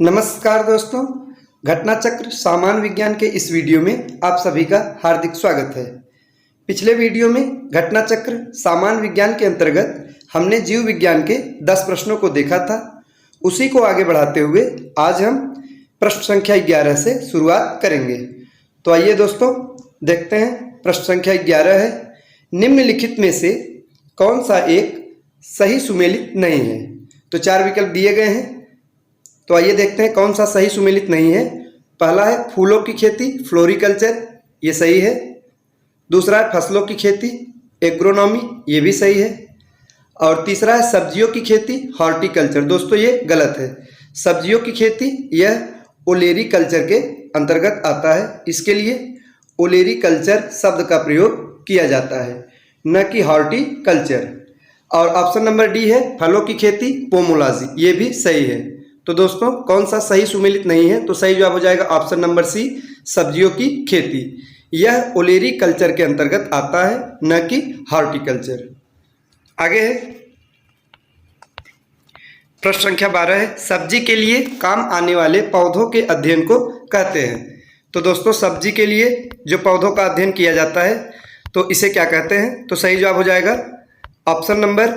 नमस्कार दोस्तों, घटना चक्र सामान्य विज्ञान के इस वीडियो में आप सभी का हार्दिक स्वागत है। पिछले वीडियो में घटना चक्र सामान्य विज्ञान के अंतर्गत हमने जीव विज्ञान के 10 प्रश्नों को देखा था। उसी को आगे बढ़ाते हुए आज हम प्रश्न संख्या 11 से शुरुआत करेंगे। तो आइए दोस्तों देखते हैं। प्रश्न संख्या 11 है, निम्नलिखित में से कौन सा एक सही सुमेलित नहीं है। तो 4 विकल्प दिए गए हैं, तो आइए देखते हैं कौन सा सही सुमेलित नहीं है। पहला है फूलों की खेती, फ्लोरिकल्चर, ये सही है। दूसरा है फसलों की खेती, एग्रोनॉमी, ये भी सही है। और तीसरा है सब्जियों की खेती, हॉर्टिकल्चर। दोस्तों ये गलत है। सब्जियों की खेती यह ओलेरी कल्चर के अंतर्गत आता है। इसके लिए ओलेरी कल्चर शब्द का प्रयोग किया जाता है, न कि हॉर्टिकल्चर। और ऑप्शन नंबर डी है फलों की खेती, पोमोलॉजी, ये भी सही है। तो दोस्तों कौन सा सही सुमेलित नहीं है, तो सही जवाब हो जाएगा ऑप्शन नंबर सी, सब्जियों की खेती। यह ओलेरी कल्चर के अंतर्गत आता है, न कि हॉर्टिकल्चर। आगे है प्रश्न संख्या 12 है, सब्जी के लिए काम आने वाले पौधों के अध्ययन को कहते हैं। तो दोस्तों सब्जी के लिए जो पौधों का अध्ययन किया जाता है तो इसे क्या कहते हैं, तो सही जवाब हो जाएगा ऑप्शन नंबर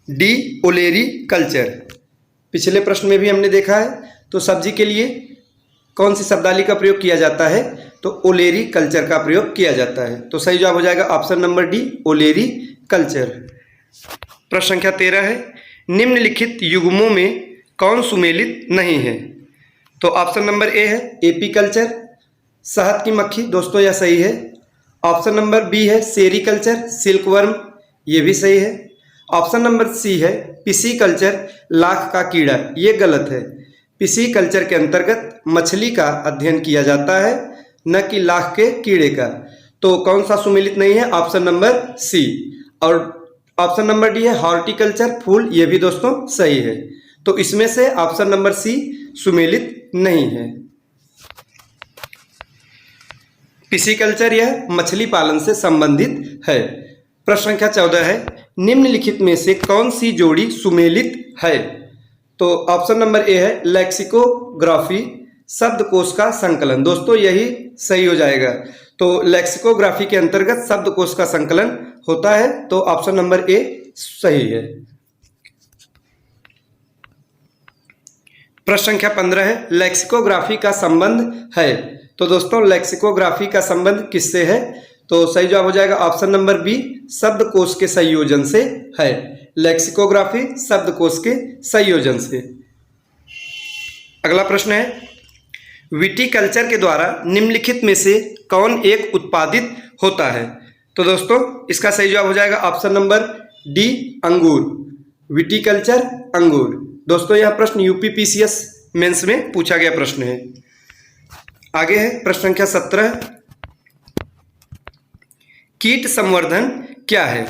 डी, ओलेरी कल्चर। पिछले प्रश्न में भी हमने देखा है, तो सब्जी के लिए कौन सी शब्दावली का प्रयोग किया जाता है, तो ओलेरी कल्चर का प्रयोग किया जाता है। तो सही जवाब हो जाएगा ऑप्शन नंबर डी, ओलेरी कल्चर। प्रश्न संख्या 13 है, निम्नलिखित युग्मों में कौन सुमेलित नहीं है। तो ऑप्शन नंबर ए है एपीकल्चर, शहद की मक्खी, दोस्तों यह सही है। ऑप्शन नंबर बी है सेरीकल्चर, सिल्कवर्म, ये भी सही है। ऑप्शन नंबर सी है पिसीकल्चर, लाख का कीड़ा, ये गलत है। पिसीकल्चर के अंतर्गत मछली का अध्ययन किया जाता है, न कि लाख के कीड़े का। तो कौन सा सुमेलित नहीं है, ऑप्शन नंबर सी। और ऑप्शन नंबर डी है हॉर्टिकल्चर, फूल, ये भी दोस्तों सही है। तो इसमें से ऑप्शन नंबर सी सुमेलित नहीं है। पिसीकल्चर यह मछली पालन से संबंधित है। प्रश्न संख्या 14 है, निम्नलिखित में से कौन सी जोड़ी सुमेलित है। तो ऑप्शन नंबर ए है लेक्सिकोग्राफी, शब्दकोश का संकलन, दोस्तों यही सही हो जाएगा। तो लेक्सिकोग्राफी के अंतर्गत शब्दकोश का संकलन होता है, तो ऑप्शन नंबर ए सही है। प्रश्न संख्या 15 है, लेक्सिकोग्राफी का संबंध है। तो दोस्तों लेक्सिकोग्राफी का संबंध किससे है, तो सही जवाब हो जाएगा ऑप्शन नंबर बी, शब्दकोश के संयोजन से है। लेक्सिकोग्राफी शब्दकोश के संयोजन से। अगला प्रश्न है, विटीकल्चर के द्वारा निम्नलिखित में से कौन एक उत्पादित होता है। तो दोस्तों इसका सही जवाब हो जाएगा ऑप्शन नंबर डी, अंगूर। विटीकल्चर, अंगूर। दोस्तों यह प्रश्न यूपीपीसीएस मेंस में पूछा गया प्रश्न है। आगे है प्रश्न संख्या 17, कीट संवर्धन क्या है।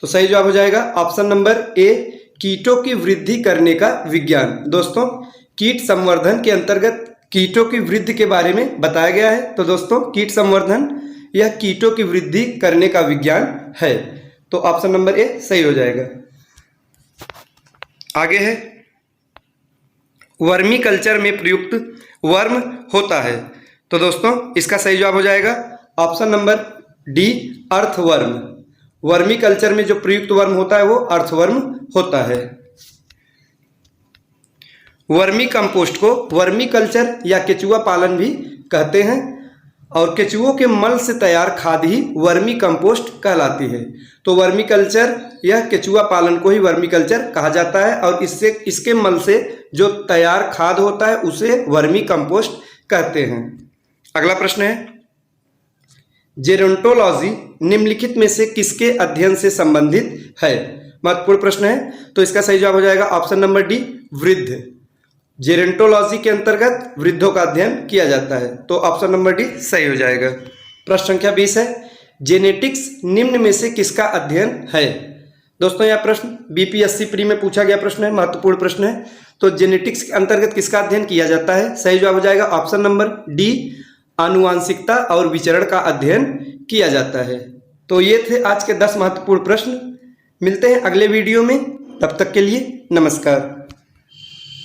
तो सही जवाब हो जाएगा ऑप्शन नंबर ए, कीटों की वृद्धि करने का विज्ञान। दोस्तों कीट संवर्धन के अंतर्गत कीटों की वृद्धि के बारे में बताया गया है। तो दोस्तों कीट संवर्धन यह कीटों की वृद्धि करने का विज्ञान है। तो ऑप्शन नंबर ए सही हो जाएगा। आगे है, वर्मी कल्चर में प्रयुक्त वर्म होता है। तो दोस्तों इसका सही जवाब हो जाएगा option number D, earthworm. Vermi culture में जो प्रयुक्त वर्म होता है वो अर्थवर्म होता है। वर्मी कंपोस्ट को वर्मी कल्चर या केचुआ पालन भी कहते हैं, और केचुओं के मल से तैयार खाद ही वर्मी कंपोस्ट कहलाती है। तो वर्मी कल्चर यह केचुआ पालन को ही वर्मी कल्चर कहा जाता है, और इसके मल से जो तैयार खाद होता है उसे वर्मी कंपोस्ट कहते हैं। अगला प्रश्न है, जेरोंटोलॉजी निम्नलिखित में से किसके अध्ययन से संबंधित है। महत्वपूर्ण प्रश्न है, तो इसका सही जवाब हो जाएगा ऑप्शन नंबर डी, वृद्ध। जेरोंटोलॉजी के अंतर्गत वृद्धों का अध्ययन किया जाता है। तो ऑप्शन नंबर डी सही हो जाएगा। प्रश्न संख्या 20 है, जेनेटिक्स निम्न में से किसका अध्ययन है। दोस्तों यह प्रश्न बीपीएससी प्री में पूछा गया प्रश्न है, महत्वपूर्ण प्रश्न है। तो जेनेटिक्स के अंतर्गत किसका अध्ययन किया जाता है, सही जवाब हो जाएगा ऑप्शन नंबर डी, आनुवांशिकता और विचरण का अध्ययन किया जाता है। तो ये थे आज के 10 महत्वपूर्ण प्रश्न। मिलते हैं अगले वीडियो में, तब तक के लिए नमस्कार।